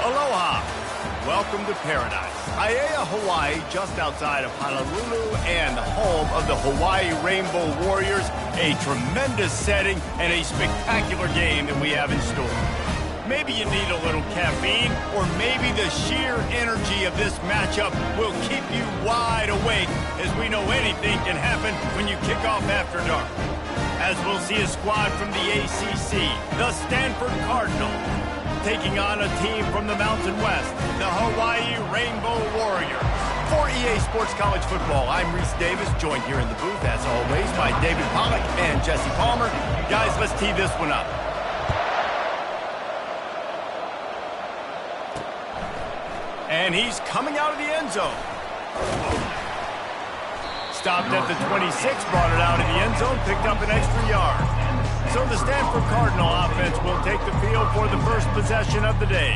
Aloha. Welcome to paradise. Aiea, Hawaii, just outside of Honolulu and the home of the Hawaii Rainbow Warriors. A tremendous setting and a spectacular game that we have in store. Maybe you need a little caffeine, or maybe the sheer energy of this matchup will keep you wide awake, as we know anything can happen when you kick off after dark. As we'll see a squad from the ACC, the Stanford Cardinals, taking on a team from the Mountain West, the Hawaii Rainbow Warriors. For EA Sports College Football, I'm Reese Davis, joined here in the booth, as always, by David Pollack and Jesse Palmer. Guys, let's tee this one up. And he's coming out of the end zone. Stopped at the 26, brought it out of the end zone, picked up an extra yard. So the Stanford Cardinal offense will take the field for the first possession of the day.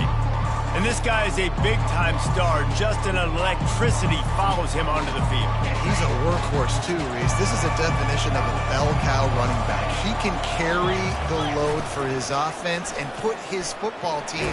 And this guy is a big-time star. Just an electricity follows him onto the field. He's a workhorse too, Reese. This is a definition of a bell cow running back. He can carry the load for his offense and put his football team.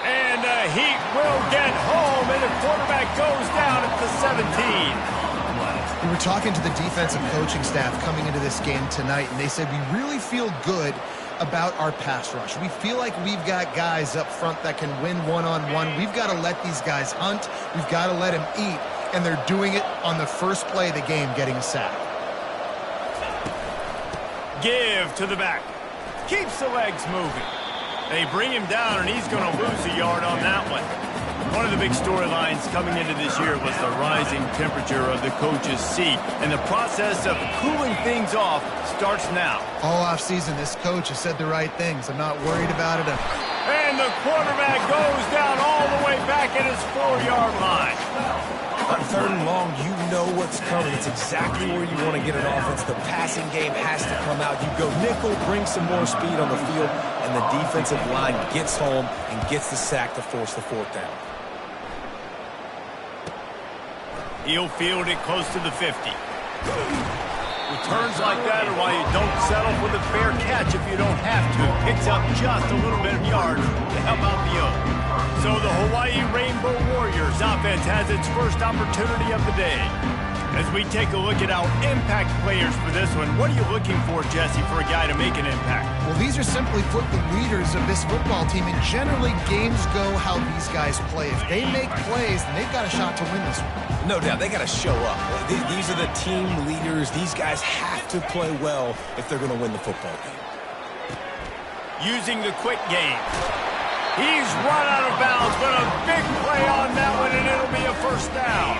And he will get home, and the quarterback goes down at the 17. We were talking to the defensive coaching staff coming into this game tonight, and they said we really feel good about our pass rush. We feel like we've got guys up front that can win one-on-one. We've got to let these guys hunt. We've got to let them eat, and they're doing it on the first play of the game, getting a sack. Give to the back. Keeps the legs moving. They bring him down, and he's going to lose a yard on that one. One of the big storylines coming into this year was the rising temperature of the coach's seat, and the process of cooling things off starts now. All offseason, this coach has said the right things. I'm not worried about it. And the quarterback goes down all the way back at his 4-yard line. On third and long, you know what's coming. It's exactly where you want to get an offense. The passing game has to come out. You go nickel, bring some more speed on the field, and the defensive line gets home and gets the sack to force the fourth down. He'll field it close to the 50. Returns like that are why you don't settle for the fair catch if you don't have to. Picks up just a little bit of yards to help out the O. So the Hawaii Rainbow Warriors offense has its first opportunity of the day. As we take a look at our impact players for this one, what are you looking for, Jesse, for a guy to make an impact? Well, these are simply put the leaders of this football team, and generally games go how these guys play. If they make plays, then they've got a shot to win this one. No doubt, they got to show up. These are the team leaders. These guys have to play well if they're going to win the football game. Using the quick game. He's run out of bounds, but a big play on that one, and it'll be a first down.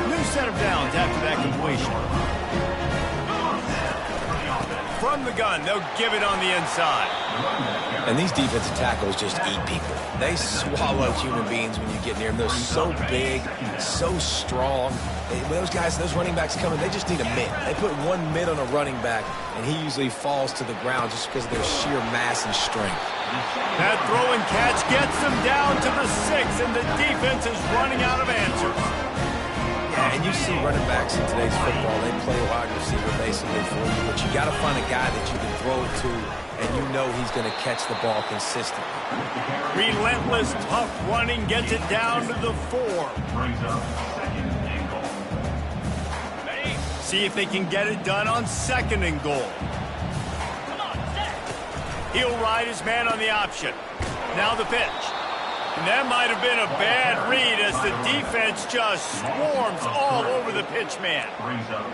New set of downs after that completion. From the gun, they'll give it on the inside. And these defensive tackles just eat people. They swallow human beings when you get near them. They're so big, so strong. When those guys, those running backs come in, they just need a mid. They put one mid on a running back, and he usually falls to the ground just because of their sheer mass and strength. That throw and catch gets them down to the 6, and the defense is running out of answers. Yeah, and you see running backs in today's football, they play wide receiver basically for you, but you got to find a guy that you can throw it to, and you know he's going to catch the ball consistently. Relentless, tough running gets it down to the 4. See if they can get it done on 2nd and goal. He'll ride his man on the option. Now the pitch. And that might have been a bad read as the defense just swarms all over the pitch man.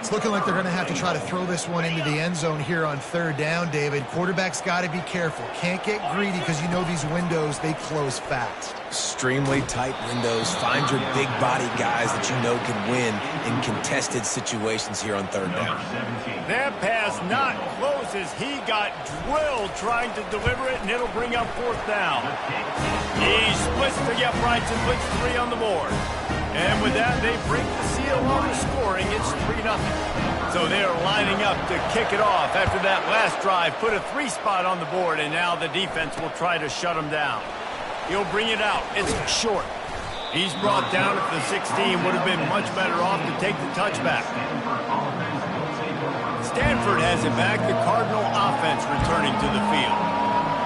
It's looking like they're going to have to try to throw this one into the end zone here on 3rd down, David. Quarterback's got to be careful. Can't get greedy because you know these windows, they close fast. Extremely tight windows. Find your big body guys that you know can win in contested situations here on 3rd down. That pass not close as he got drilled trying to deliver it, and it'll bring up 4th down. He splits the uprights and puts 3 on the board. And with that, they break the seal on the scoring. It's 3-0. So they're lining up to kick it off after that last drive. Put a 3 spot on the board, and now the defense will try to shut them down. He'll bring it out. It's short. He's brought down at the 16. Would have been much better off to take the touchback. Stanford has it back. The Cardinal offense returning to the field.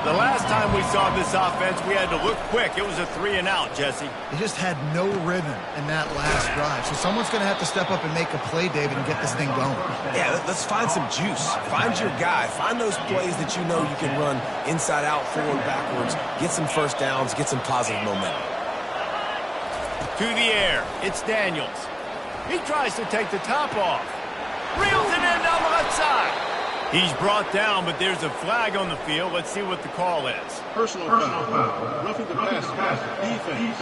The The last time we saw this offense, we had to look quick. It was a 3-and-out, Jesse. They just had no rhythm in that last drive. So someone's going to have to step up and make a play, David, and get this thing going. Yeah, let's find some juice. Find your guy. Find those plays that you know you can run inside out, forward, backwards. Get some first downs. Get some positive momentum. To the air. It's Daniels. He tries to take the top off. Reels it in down the left side. He's brought down, but there's a flag on the field. Let's see what the call is. Personal foul. Roughing the passer. Defense.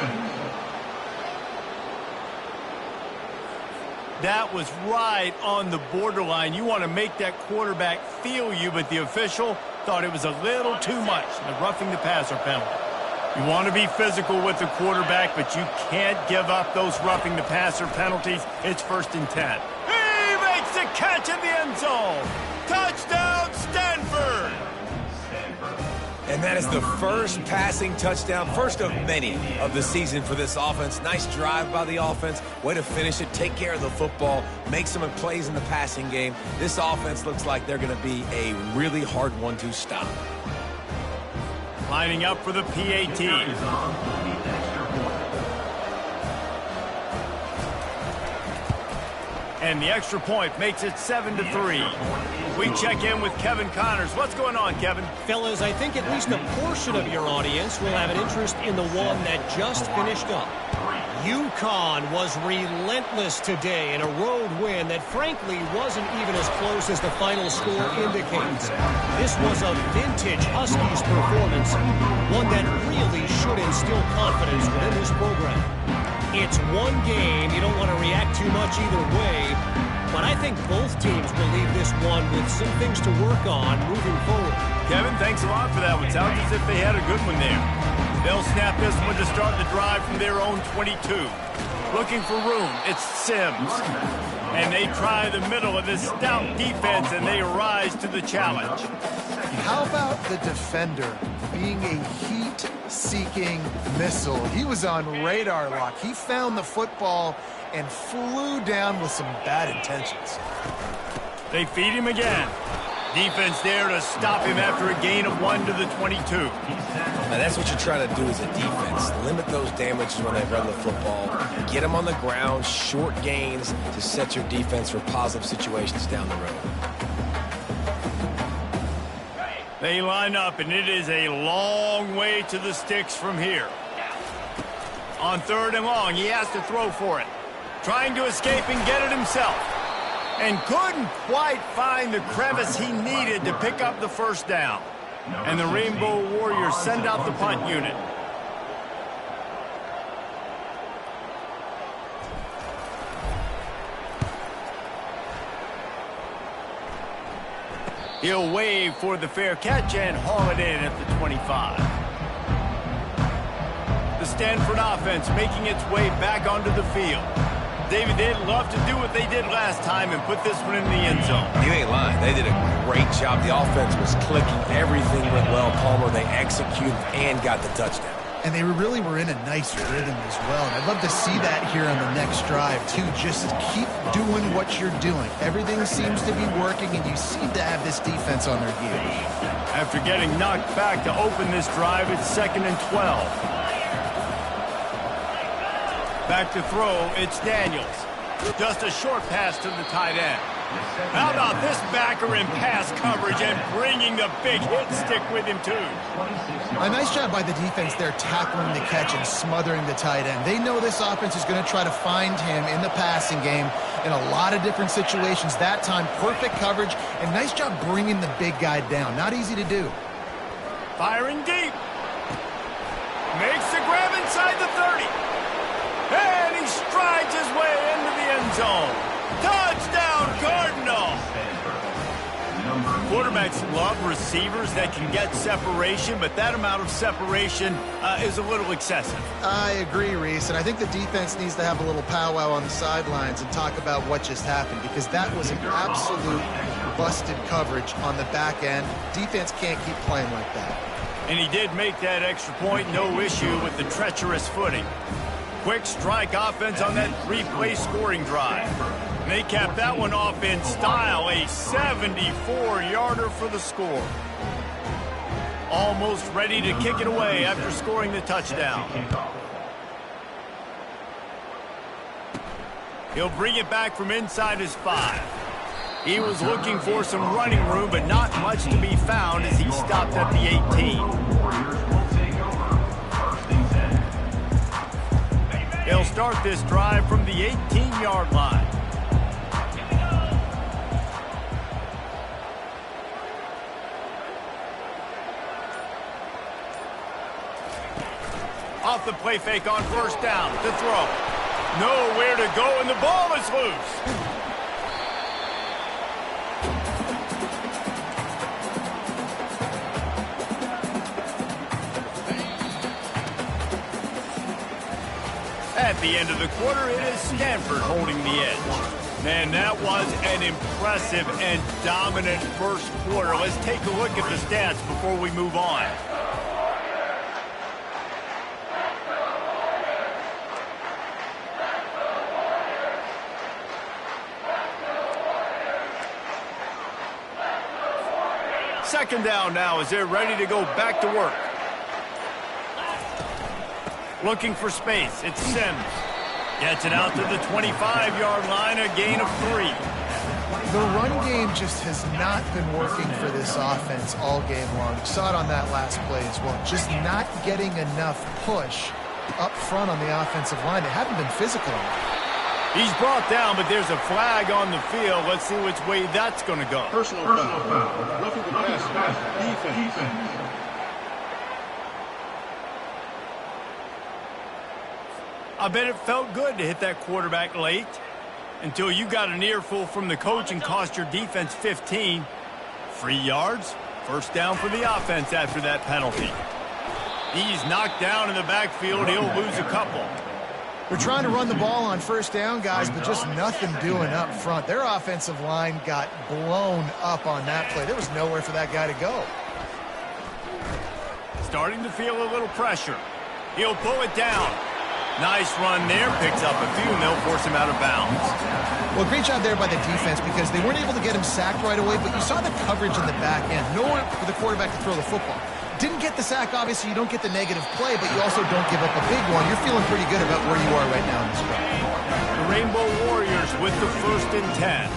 That was right on the borderline. You want to make that quarterback feel you, but the official thought it was a little too much. The roughing the passer penalty. You want to be physical with the quarterback, but you can't give up those roughing the passer penalties. It's 1st and 10. He makes the catch in the end zone. Touchdown, Stanford! And that is the first passing touchdown, first of many of the season for this offense. Nice drive by the offense. Way to finish it, take care of the football, make some plays in the passing game. This offense looks like they're going to be a really hard one to stop. Lining up for the PAT. And the extra point makes it 7-3. We check in with Kevin Connors. What's going on, Kevin? Fellas, I think at least a portion of your audience will have an interest in the one that just finished up. UConn was relentless today in a road win that frankly wasn't even as close as the final score indicates. This was a vintage Huskies performance, one that really should instill confidence within this program. It's one game. You don't want to react too much either way, but I think both teams will leave this one with some things to work on moving forward. Kevin, thanks a lot for that one. Sounds as if they had a good one there. They'll snap this one to start the drive from their own 22. Looking for room, it's Sims. And they try the middle of this stout defense, and they rise to the challenge. How about the defender being a heat-seeking missile? He was on radar lock. He found the football and flew down with some bad intentions. They feed him again. Defense there to stop him after a gain of 1 to the 22. Now that's what you're trying to do as a defense. Limit those damages when they run the football. Get them on the ground, short gains to set your defense for positive situations down the road. They line up, and it is a long way to the sticks from here. On 3rd and long, he has to throw for it. Trying to escape and get it himself. And couldn't quite find the crevice he needed to pick up the first down. And the Rainbow Warriors send out the punt unit. He'll wave for the fair catch and haul it in at the 25. The Stanford offense making its way back onto the field. David, they'd love to do what they did last time and put this one in the end zone. You ain't lying. They did a great job. The offense was clicking. Everything went well. Palmer, they executed and got the touchdown. And they really were in a nice rhythm as well. And I'd love to see that here on the next drive, too. Just keep doing what you're doing. Everything seems to be working, and you seem to have this defense on their heels. After getting knocked back to open this drive, it's 2nd and 12. Back to throw, it's Daniels. Just a short pass to the tight end. How about this backer in pass coverage and bringing the big hit stick with him, too? A nice job by the defense there, tackling the catch and smothering the tight end. They know this offense is going to try to find him in the passing game in a lot of different situations. That time, perfect coverage, and nice job bringing the big guy down. Not easy to do. Firing deep. Makes the grab inside the 30. And he strides his way into the end zone. Touchdown, Cardinal! Quarterbacks love receivers that can get separation, but that amount of separation is a little excessive. I agree, Reese, and I think the defense needs to have a little powwow on the sidelines and talk about what just happened, because that was an absolute busted coverage on the back end. Defense can't keep playing like that. And he did make that extra point, no issue with the treacherous footing. Quick strike offense on that 3-play scoring drive. And they capped that one off in style, a 74-yarder for the score. Almost ready to kick it away after scoring the touchdown. He'll bring it back from inside his 5. He was looking for some running room, but not much to be found as he stopped at the 18. They'll start this drive from the 18-yard line. Off the play fake on first down to throw. Nowhere to go, and the ball is loose. At the end of the quarter, it is Stanford holding the edge. Man, that was an impressive and dominant first quarter. Let's take a look at the stats before we move on. Second down now as they're ready to go back to work. Looking for space. It's Sims. Gets it out to the 25-yard line, a gain of 3. The run game just has not been working for this offense all game long. You saw it on that last play as well. Just not getting enough push up front on the offensive line. They haven't been physical enough. He's brought down, but there's a flag on the field. Let's see which way that's going to go. Personal foul. Roughing the passer. Defense. I bet it felt good to hit that quarterback late until you got an earful from the coach and cost your defense 15. 3 yards, first down for the offense after that penalty. He's knocked down in the backfield. He'll lose a couple. They're trying to run the ball on first down, guys, but just nothing doing up front. Their offensive line got blown up on that play. There was nowhere for that guy to go. Starting to feel a little pressure. He'll pull it down. Nice run there. Picks up a few, and they'll force him out of bounds. Well, great job there by the defense because they weren't able to get him sacked right away, but you saw the coverage in the back end. Nowhere for the quarterback to throw the football. Didn't get the sack, obviously. You don't get the negative play, but you also don't give up a big one. You're feeling pretty good about where you are right now in this run. The Rainbow Warriors with the 1st and 10.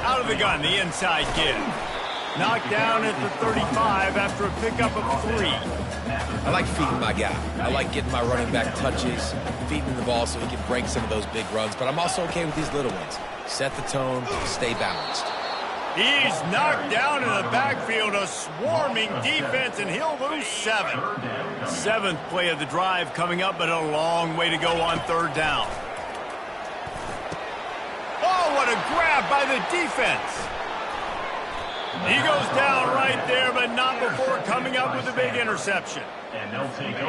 Out of the gun, the inside give. Knocked down at the 35 after a pickup of 3. I like feeding my guy. I like getting my running back touches, feeding the ball so he can break some of those big runs, but I'm also okay with these little ones. Set the tone, stay balanced. He's knocked down in the backfield, a swarming defense, and he'll lose 7. 7th play of the drive coming up, but a long way to go on 3rd down. Oh, what a grab by the defense. He goes down right there, but not before coming up with a big interception.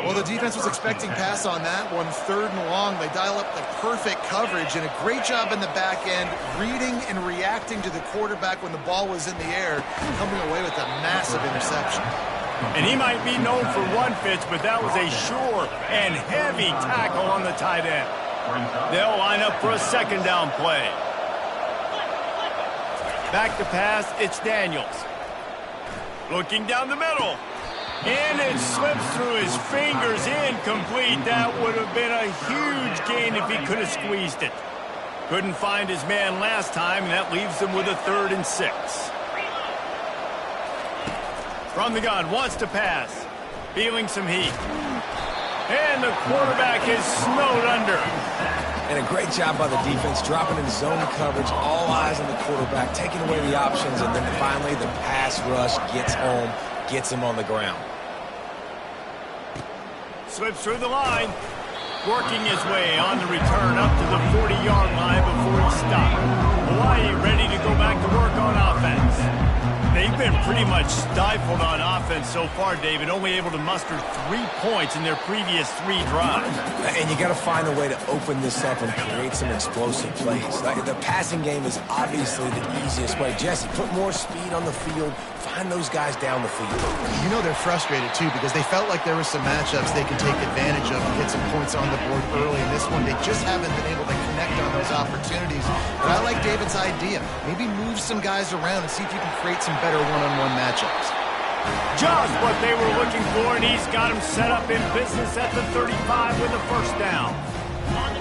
Well, the defense was expecting pass on that one, 3rd and long. They dial up the perfect coverage and a great job in the back end, reading and reacting to the quarterback when the ball was in the air, coming away with a massive interception. And he might be known for one pitch, but that was a sure and heavy tackle on the tight end. They'll line up for a 2nd down play. Back to pass, it's Daniels. Looking down the middle. And it slips through his fingers, incomplete. That would have been a huge gain if he could have squeezed it. Couldn't find his man last time, and that leaves him with a 3rd and 6. From the gun, wants to pass. Feeling some heat. And the quarterback is snowed under. And a great job by the defense, dropping in zone coverage, all eyes on the quarterback, taking away the options, and then finally the pass rush gets home, gets him on the ground. Slips through the line, working his way on the return up to the 40-yard line before he stopped. Hawaii ready to go back to work on offense. They've been pretty much stifled on offense so far, David, only able to muster 3 points in their previous 3 drives. And you got to find a way to open this up and create some explosive plays. Like the passing game is obviously the easiest way. Jesse, put more speed on the field. Find those guys down the field. You know they're frustrated, too, because they felt like there were some matchups they could take advantage of and get some points on the board early. In this one, they just haven't been able to connect on those opportunities. But I like David's idea. Maybe move some guys around and see if you can create some better one-on-one matchups. Just what they were looking for, and he's got him set up in business at the 35 with a first down.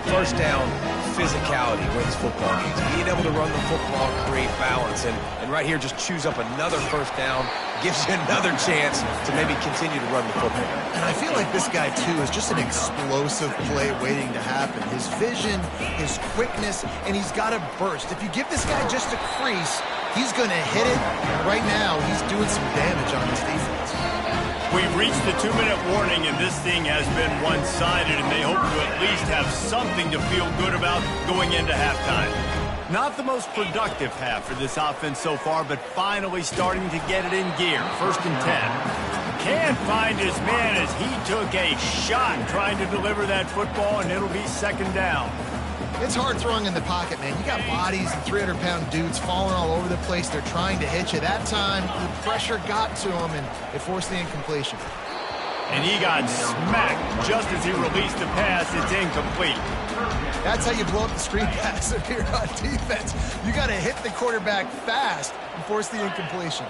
First down, physicality wins football games. Being able to run the football, create balance, and right here just choose up another first down, gives you another chance to maybe continue to run the football. And I feel like this guy, too, is just an explosive play waiting to happen. His vision, his quickness, and he's got a burst. If you give this guy just a crease, he's going to hit it. And right now, he's doing some damage on this defense. We've reached the 2-minute warning, and this thing has been one-sided, and they hope to at least have something to feel good about going into halftime. Not the most productive half for this offense so far, but finally starting to get it in gear. 1st and 10. Can't find his man as he took a shot trying to deliver that football, and it'll be 2nd down. It's hard throwing in the pocket, man. You got bodies and 300-pound dudes falling all over the place. They're trying to hit you. That time, the pressure got to him, and it forced the incompletion. And he got smacked just as he released the pass. It's incomplete. That's how you blow up the screen pass if you're on defense. You got to hit the quarterback fast and force the incompletion.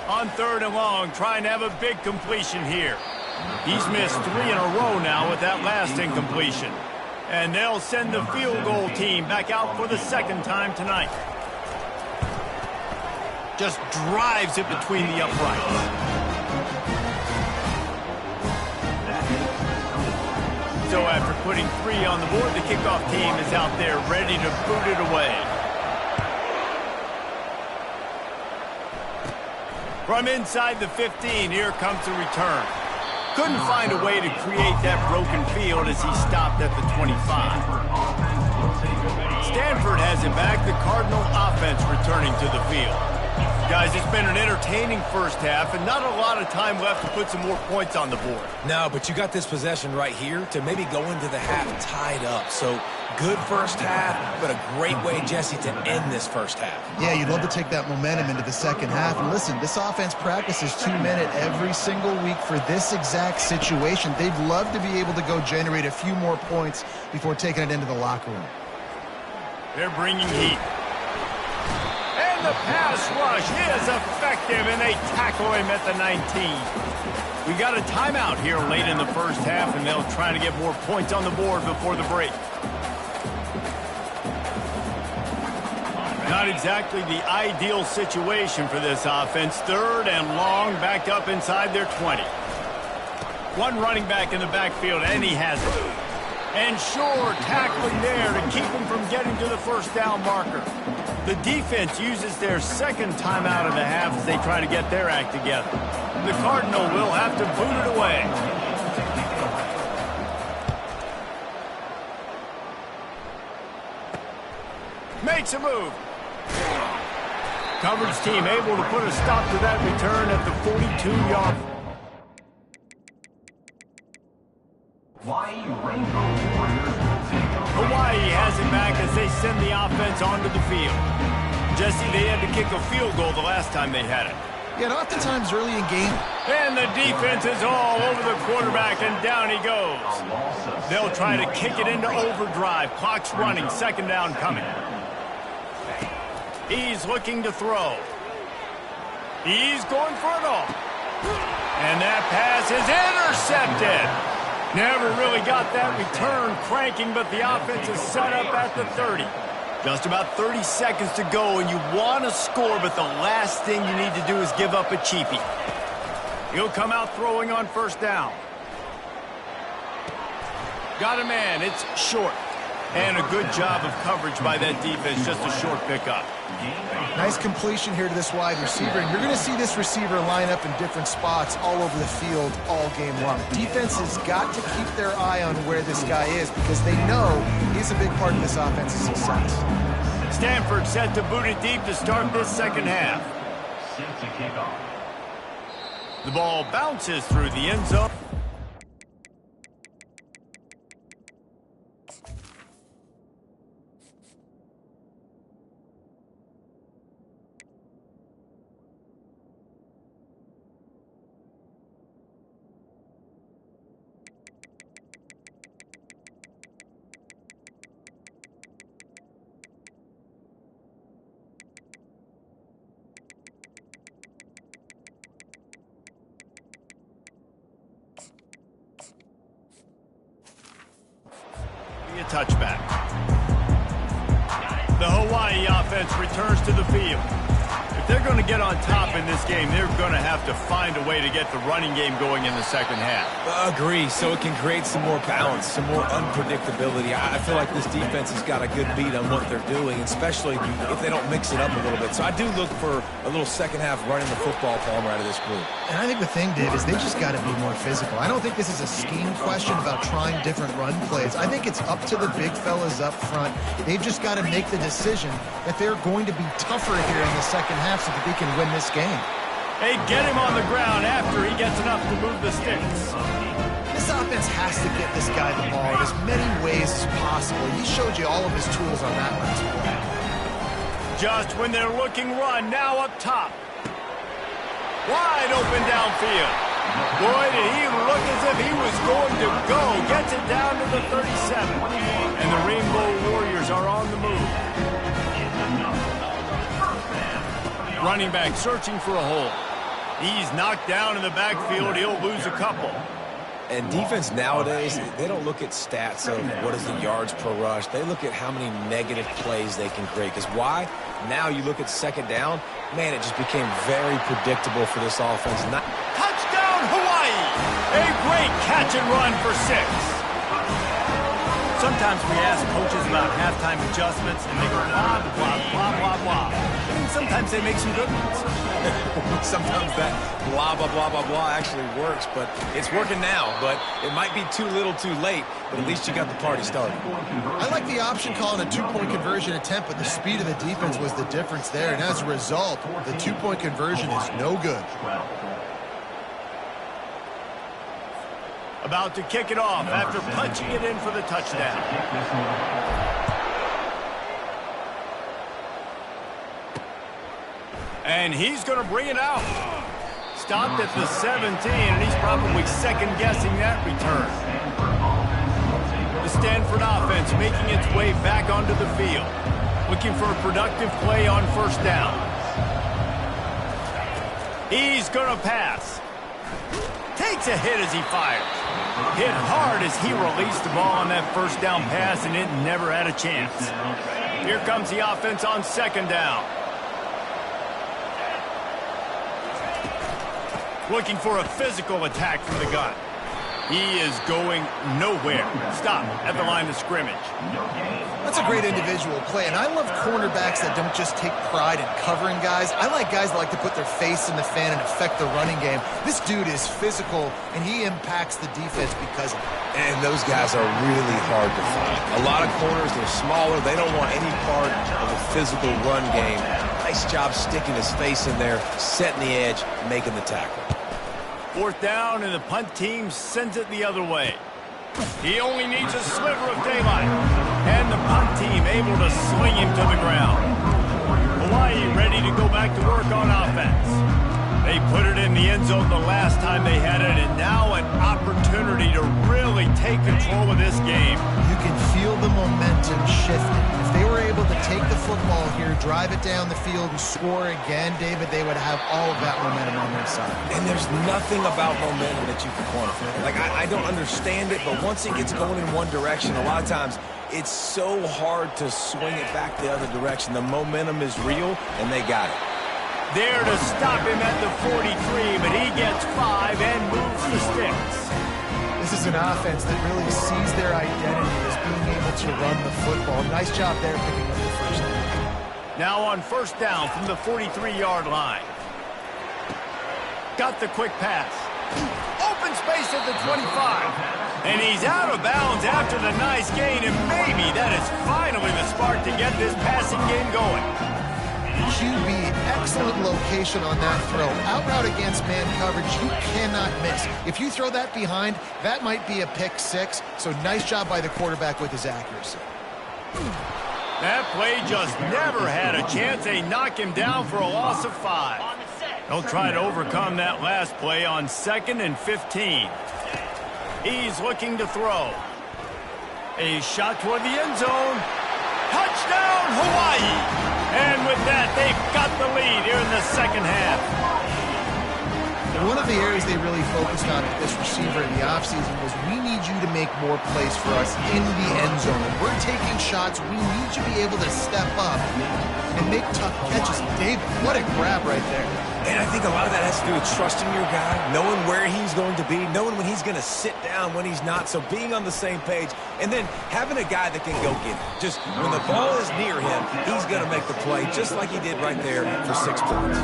On 3rd and long, trying to have a big completion here. He's missed 3 in a row now with that last incompletion. And they'll send the field goal team back out for the 2nd time tonight. Just drives it between the uprights. So after putting 3 on the board, the kickoff team is out there ready to boot it away. From inside the 15, here comes the return. Couldn't find a way to create that broken field as he stopped at the 25. Stanford has it back, the Cardinal offense returning to the field. Guys, it's been an entertaining first half and not a lot of time left to put some more points on the board. No, but you got this possession right here to maybe go into the half tied up. So good first half, but a great way, Jesse, to end this first half. Yeah, you'd love to take that momentum into the second half. And listen, this offense practices 2-minute every single week for this exact situation. They'd love to be able to go generate a few more points before taking it into the locker room. They're bringing heat. And the pass rush is effective, and they tackle him at the 19. We got a timeout here late in the first half, and they'll try to get more points on the board before the break. Not exactly the ideal situation for this offense. 3rd and long, back up inside their 20. One running back in the backfield, and he has it. And sure, tackling there to keep him from getting to the first down marker. The defense uses their 2nd timeout of the half as they try to get their act together. The Cardinal will have to boot it away. Makes a move. Coverage team able to put a stop to that return at the 42-yard. Hawaii has it back as they send the offense onto the field. Jesse, they had to kick a field goal the last time they had it. Yeah, and oftentimes early in game. And the defense is all over the quarterback, and down he goes. They'll try to kick it into overdrive. Clock's running, 2nd down coming. He's looking to throw. He's going for it all. And that pass is intercepted. Never really got that return cranking, but the offense is set up at the 30. Just about 30 seconds to go, and you want to score, but the last thing you need to do is give up a cheapie. He'll come out throwing on 1st down. Got a man. It's short. And a good job of coverage by that defense, just a short pickup. Nice completion here to this wide receiver, and you're going to see this receiver line up in different spots all over the field all game long. Defense has got to keep their eye on where this guy is because they know he's a big part of this offense's success. Stanford set to boot it deep to start this 2nd half. The ball bounces through the end zone. touchback. The Hawaii offense returns to the field. If they're going to get on top in this game, they're going to have to find a way to get the running game going in the second half. Agree, so it can create some more balance, some more unpredictability. I feel like this defense has got a good beat on what they're doing, especially if they don't mix it up a little bit. So I do look for a little second half running the football, Palmer, out of this group. And I think the thing, Dave, is they just got to be more physical. I don't think this is a scheme question about trying different run plays. I think it's up to the big fellas up front. They've just got to make the decision that they're going to be tougher here in the second half so that they can win this game. Hey, get him on the ground after he gets enough to move the sticks. This offense has to get this guy the ball in as many ways as possible. He showed you all of his tools on that last play. Just when they're looking run, now up top. Wide open downfield. Boy, did he look as if he was going to go. Gets it down to the 37. And the Rainbow Warriors are on the move. Running back searching for a hole. He's knocked down in the backfield. He'll lose a couple. And defense nowadays, they don't look at stats of what is the yards per rush. They look at how many negative plays they can create. Because why? Now you look at second down, man, it just became very predictable for this offense. Touchdown, Hawaii! A great catch and run for 6. Sometimes we ask coaches about halftime adjustments, and they go blah, blah, blah, blah, blah. And sometimes they make some good ones. Sometimes that blah, blah, blah, blah, blah actually works, but it's working now. But it might be too little too late, but at least you got the party started. I like the option call on a two-point conversion attempt, but the speed of the defense was the difference there. And as a result, the two-point conversion is no good. About to kick it off after punching it in for the touchdown. And he's going to bring it out. Stopped at the 17, and he's probably second-guessing that return. The Stanford offense making its way back onto the field. Looking for a productive play on first down. He's going to pass. Takes a hit as he fires. Hit hard as he released the ball on that first down pass, and it never had a chance. Here comes the offense on second down. Looking for a physical attack from the gun. He is going nowhere. Stop at the line of scrimmage. That's a great individual play, and I love cornerbacks that don't just take pride in covering guys. I like guys that like to put their face in the fan and affect the running game. This dude is physical, and he impacts the defense because of it. And those guys are really hard to find. A lot of corners, they're smaller. They don't want any part of the physical run game. Nice job sticking his face in there, setting the edge, making the tackle. Fourth down, and the punt team sends it the other way. He only needs a sliver of daylight. And the punt team able to sling him to the ground. Hawaii ready to go back to work on offense. They put it in the end zone the last time they had it, and now an opportunity to really take control of this game. You can feel the momentum shifting. If they were able to take the football here, drive it down the field, and score again, David, they would have all of that momentum on their side. And there's nothing about momentum that you can quantify. Like, I don't understand it, but once it gets going in one direction, a lot of times it's so hard to swing it back the other direction. The momentum is real, and they got it. There to stop him at the 43, but he gets 5 and moves the sticks. This is an offense that really sees their identity as being able to run the football. Nice job there picking up the first down. Now on first down from the 43-yard line. Got the quick pass. Open space at the 25. And he's out of bounds after the nice gain, and maybe that is finally the spark to get this passing game going. QB, excellent location on that throw. Out route against man coverage, you cannot miss. If you throw that behind, that might be a pick 6. So nice job by the quarterback with his accuracy. That play just never had a chance. They knock him down for a loss of 5. They'll try to overcome that last play on 2nd and 15. He's looking to throw. A shot toward the end zone. Touchdown, Hawaii! And with that, they've got the lead here in the second half. The One of the areas they really focused on with this receiver in the offseason was we need you to make more plays for us in the end zone. When we're taking shots, we need you to be able to step up and make tough catches. David, what a grab right there. And I think a lot of that has to do with trusting your guy, knowing where he's going to be, knowing when he's going to sit down, when he's not, so being on the same page, and then having a guy that can go get it. Just when the ball is near him, he's going to make the play, just like he did right there for 6 points.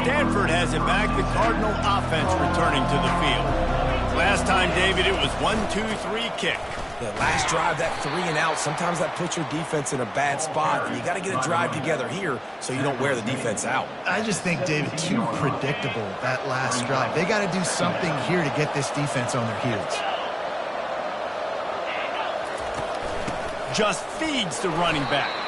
Stanford has it back, the Cardinal offense returning to the field. Last time, David, it was 1-2-3 kick. The last drive, that 3 and out, sometimes that puts your defense in a bad spot, and you got to get a drive together here so you don't wear the defense out. I just think, David, too predictable, that last drive. They got to do something here to get this defense on their heels. Just feeds the running back.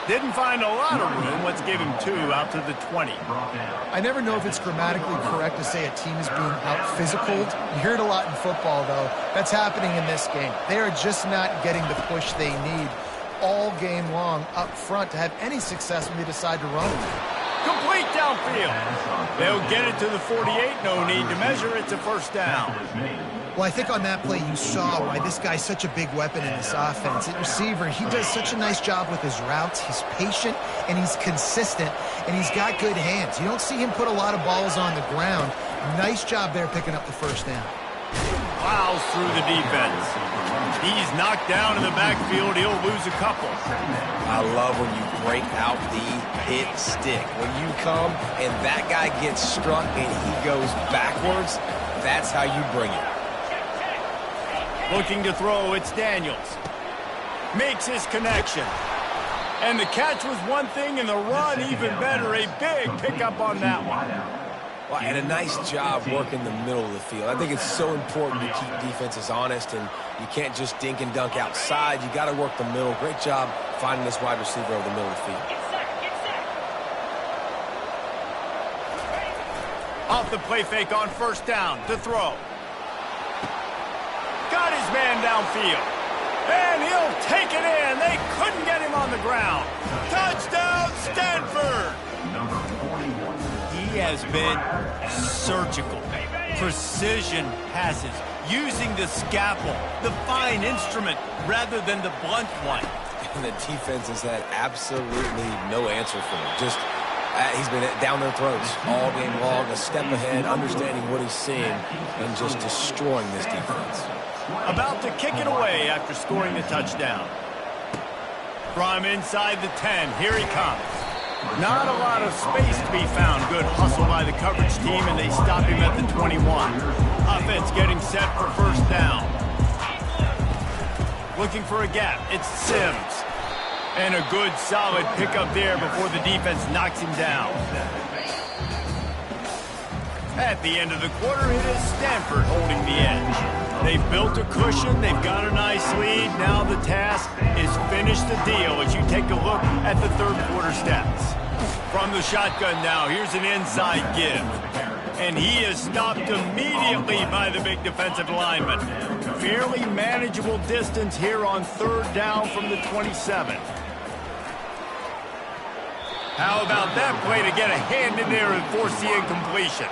Didn't find a lot of room. Let's give him 2 out to the 20. I never know if it's grammatically correct to say a team is being out-physicaled. You hear it a lot in football, though. That's happening in this game. They are just not getting the push they need all game long up front to have any success when they decide to run it. Complete downfield. They'll get it to the 48. No need to measure. It's a first down. Well, I think on that play you saw why this guy's such a big weapon in this offense. At receiver, he does such a nice job with his routes. He's patient, and he's consistent, and he's got good hands. You don't see him put a lot of balls on the ground. Nice job there picking up the first down. Plows through the defense. He's knocked down in the backfield. He'll lose a couple. I love when you break out the hit stick. When you come and that guy gets struck and he goes backwards, that's how you bring it. Looking to throw, it's Daniels. Makes his connection. And the catch was one thing, and the run even better. A big pickup on that one. Well, and a nice job working the middle of the field. I think it's so important to keep defenses honest, and you can't just dink and dunk outside. You got to work the middle. Great job finding this wide receiver over the middle of the field. Off the play fake on first down to throw. Got his man downfield. And he'll take it in. They couldn't get him on the ground. Touchdown, Stanford! He has been surgical. Precision passes. Using the scalpel, the fine instrument, rather than the blunt one. And the defense has had absolutely no answer for him. Just he's been down their throats all game long, a step ahead, understanding what he's seeing, and just destroying this defense. About to kick it away after scoring the touchdown. From inside the 10, here he comes. Not a lot of space to be found. Good hustle by the coverage team, and they stop him at the 21. Offense getting set for first down. Looking for a gap. It's Sims. And a good, solid pickup there before the defense knocks him down. At the end of the quarter, it is Stanford holding the edge. They've built a cushion. They've got a nice lead. Now the task is finish the deal as you take a look at the third quarter stats. From the shotgun now, here's an inside give. And he is stopped immediately by the big defensive lineman. Fairly manageable distance here on third down from the 27. How about that play to get a hand in there and force the incompletion?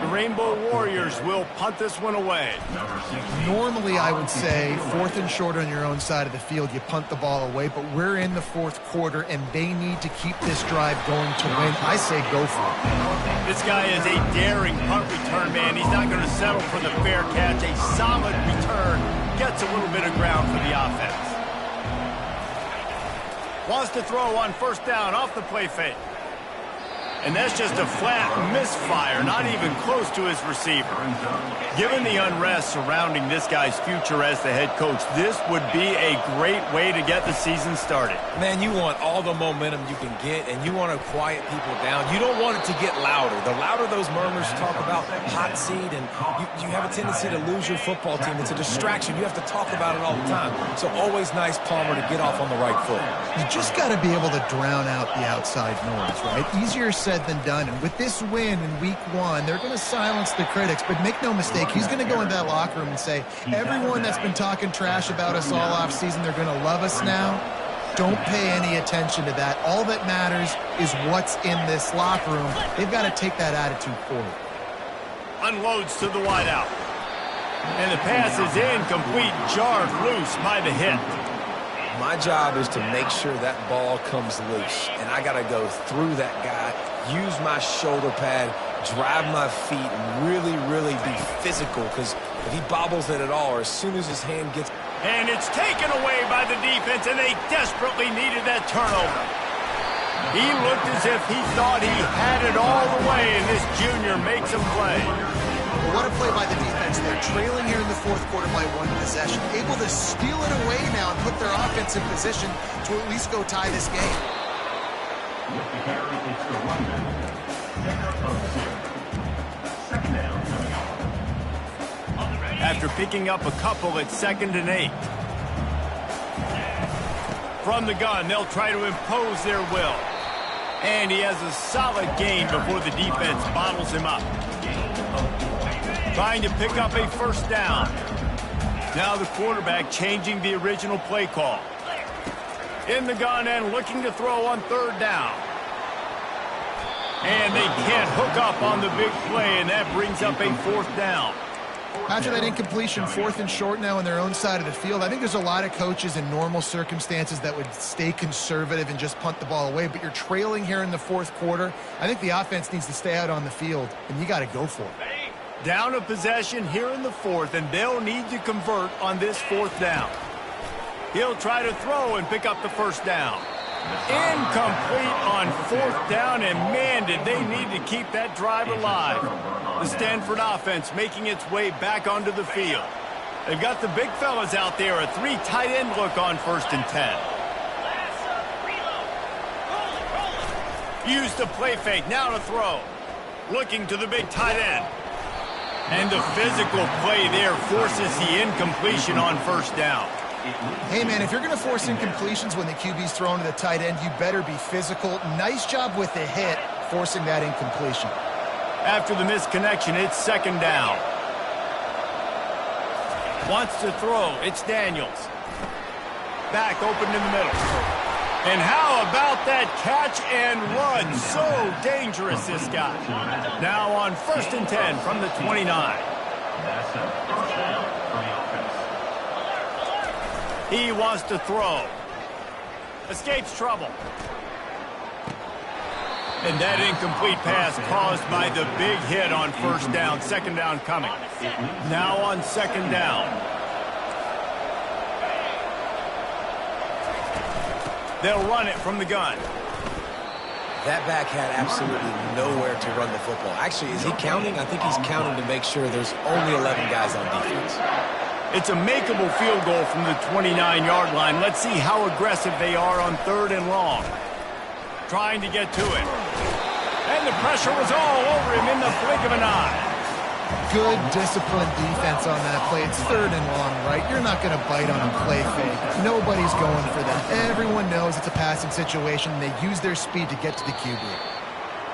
The Rainbow Warriors will punt this one away. Normally, I would say, fourth and short on your own side of the field, you punt the ball away, but we're in the fourth quarter, and they need to keep this drive going to win. I say go for it. This guy is a daring punt return man. He's not going to settle for the fair catch. A solid return gets a little bit of ground for the offense. Wants to throw on first down off the play fake. And that's just a flat misfire, not even close to his receiver. Given the unrest surrounding this guy's future as the head coach, this would be a great way to get the season started. Man, you want all the momentum you can get, and you want to quiet people down. You don't want it to get louder. The louder those murmurs talk about hot seat, and you have a tendency to lose your football team. It's a distraction. You have to talk about it all the time. So always nice, Palmer, to get off on the right foot. You just got to be able to drown out the outside noise, right? Easier said than done. And with this win in week 1, they're going to silence the critics. But make no mistake, he's going to go into that locker room and say, everyone that's been talking trash about us all offseason, they're going to love us now. Don't pay any attention to that. All that matters is what's in this locker room. They've got to take that attitude forward. unloads to the wideout. And the pass is incomplete, jarred loose by the hit. My job is to make sure that ball comes loose. And I got to go through that guy, use my shoulder pad, drive my feet, and really be physical. Because if he bobbles it at all, or as soon as his hand gets... And it's taken away by the defense, and they desperately needed that turnover. He looked as if he thought he had it all the way, and this junior makes him play. Well, what a play by the defense there. Trailing here in the fourth quarter by one possession. Able to steal it away now and put their offense in position to at least go tie this game. After picking up a couple at 2nd and 8. From the gun, they'll try to impose their will. And he has a solid gain before the defense bottles him up. Trying to pick up a first down. Now the quarterback changing the original play call. In the gun and looking to throw on 3rd down. And they can't hook up on the big play, and that brings up a 4th down. After that incompletion, 4th and short now on their own side of the field, I think there's a lot of coaches in normal circumstances that would stay conservative and just punt the ball away. But you're trailing here in the 4th quarter. I think the offense needs to stay out on the field, and you got to go for it. Down a possession here in the 4th, and they'll need to convert on this 4th down. He'll try to throw and pick up the first down. Incomplete on 4th down, and man, did they need to keep that drive alive. The Stanford offense making its way back onto the field. They've got the big fellas out there, a 3 tight end look on 1st and 10. Used the play fake, now to throw. Looking to the big tight end. And the physical play there forces the incompletion on 1st down. Hey, man, if you're going to force incompletions when the QB's thrown to the tight end, you better be physical. Nice job with the hit, forcing that incompletion. After the misconnection, it's 2nd down. Wants to throw. It's Daniels. Back open in the middle. And how about that catch and run? So dangerous, this guy. Now on 1st and 10 from the 29. He wants to throw. Escapes trouble. And that incomplete pass caused by the big hit on 1st down. 2nd down coming. Now on 2nd down. They'll run it from the gun. That back had absolutely nowhere to run the football. Actually, is he counting? I think he's counting to make sure there's only 11 guys on defense. It's a makeable field goal from the 29-yard line. Let's see how aggressive they are on 3rd and long. Trying to get to it. And the pressure was all over him in the blink of an eye. Good, disciplined defense on that play. It's 3rd and long, right? You're not going to bite on a play fake. Nobody's going for that. Everyone knows it's a passing situation. They use their speed to get to the QB.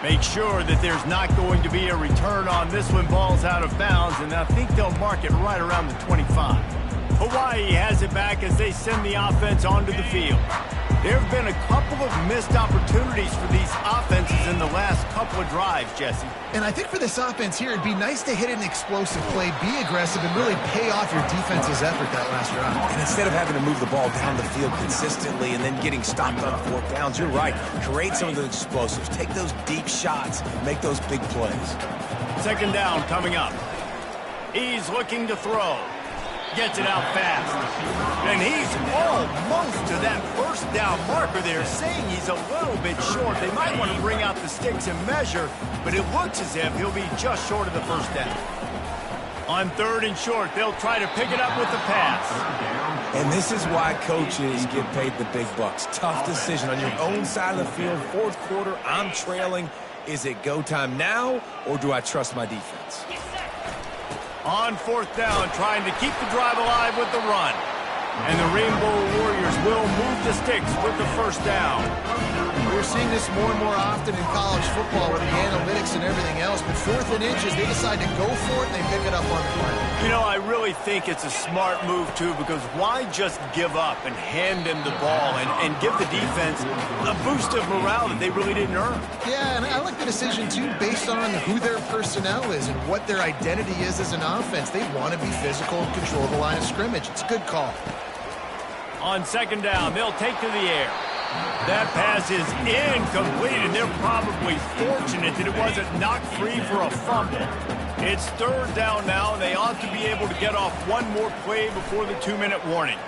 Make sure that there's not going to be a return on this when ball's out of bounds, and I think they'll mark it right around the 25. Hawaii has it back as they send the offense onto the field. There have been a couple of missed opportunities for these offenses in the last couple of drives, Jesse. And I think for this offense here, it'd be nice to hit an explosive play, be aggressive, and really pay off your defense's effort that last drive. And instead of having to move the ball down the field consistently and then getting stopped on 4th downs, you're right. Create some of those explosives. Take those deep shots. Make those big plays. 2nd down coming up. He's looking to throw. Gets it out fast. And he's almost to that 1st down marker there, saying he's a little bit short. They might want to bring out the sticks and measure, but it looks as if he'll be just short of the 1st down. On 3rd and short, they'll try to pick it up with the pass. And this is why coaches get paid the big bucks. Tough decision on your own side of the field. 4th quarter, I'm trailing. Is it go time now, or do I trust my defense? On 4th down, trying to keep the drive alive with the run. And the Rainbow Warriors will move the sticks with the 1st down. We're seeing this more and more often in college football with the analytics and everything else, but 4th and inches, they decide to go for it, and they pick it up on the play. You know, I really think it's a smart move, too, because why just give up and hand them the ball and give the defense a boost of morale that they really didn't earn? Yeah, and I like the decision, too, based on who their personnel is and what their identity is as an offense. They want to be physical and control the line of scrimmage. It's a good call. On 2nd down, they'll take to the air. That pass is incomplete, and they're probably fortunate that it wasn't knocked free for a fumble. It's 3rd down now, and they ought to be able to get off one more play before the 2-minute warning.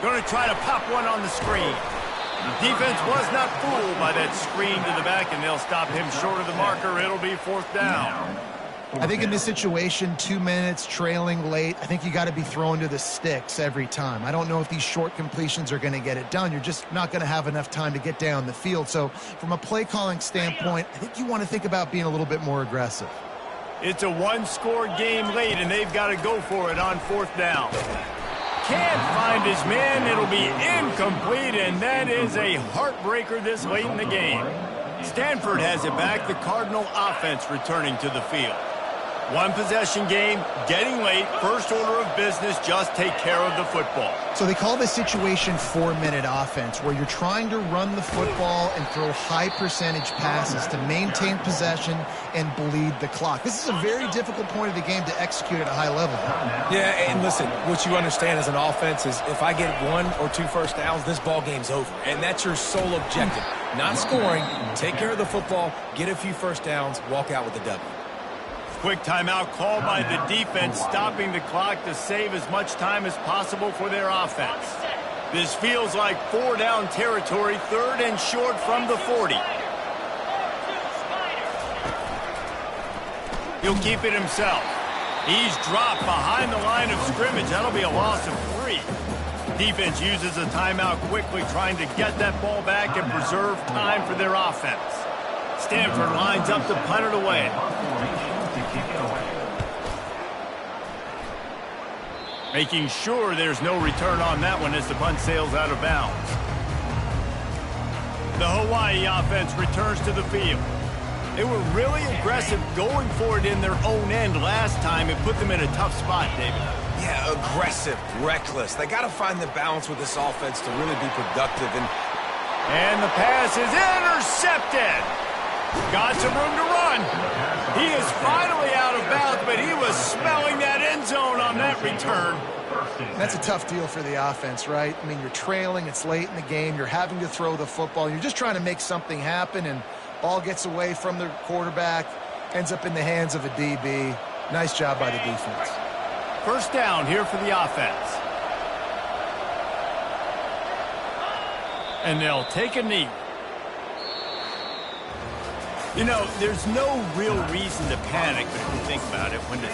Going to try to pop one on the screen. The defense was not fooled by that screen to the back, and they'll stop him short of the marker. It'll be 4th down. I think in this situation, 2 minutes, trailing late, I think you got to be throwing to the sticks every time. I don't know if these short completions are going to get it done. You're just not going to have enough time to get down the field. So from a play calling standpoint, I think you want to think about being a little bit more aggressive. It's a one-score game late, and they've got to go for it on 4th down. Can't find his man. It'll be incomplete, and that is a heartbreaker this late in the game. Stanford has it back. The Cardinal offense returning to the field. One possession game, getting late, first order of business, just take care of the football. So they call this situation 4-minute offense, where you're trying to run the football and throw high percentage passes to maintain possession and bleed the clock. This is a very difficult point of the game to execute at a high level. Yeah, and listen, what you understand as an offense is if I get 1 or 2 first downs, this ball game's over. And that's your sole objective. Not scoring, take care of the football, get a few first downs, walk out with the W. Quick timeout called by the defense, stopping the clock to save as much time as possible for their offense. This feels like 4-down territory, 3rd and short from the 40. He'll keep it himself. He's dropped behind the line of scrimmage. That'll be a loss of 3. Defense uses a timeout quickly, trying to get that ball back and preserve time for their offense. Stanford lines up to punt it away. Making sure there's no return on that one as the punt sails out of bounds. The Hawaii offense returns to the field. They were really aggressive going for it in their own end last time. It put them in a tough spot, David. Yeah, aggressive, reckless. They got to find the balance with this offense to really be productive. And the pass is intercepted. Got some room to run. He is finally out of bounds, but he was smelling that end zone on that return. That's a tough deal for the offense, right? I mean, you're trailing, it's late in the game, you're having to throw the football, you're just trying to make something happen, and ball gets away from the quarterback, ends up in the hands of a DB. Nice job by the defense. First down here for the offense. And they'll take a knee. You know, there's no real reason to panic, but if you think about it, when the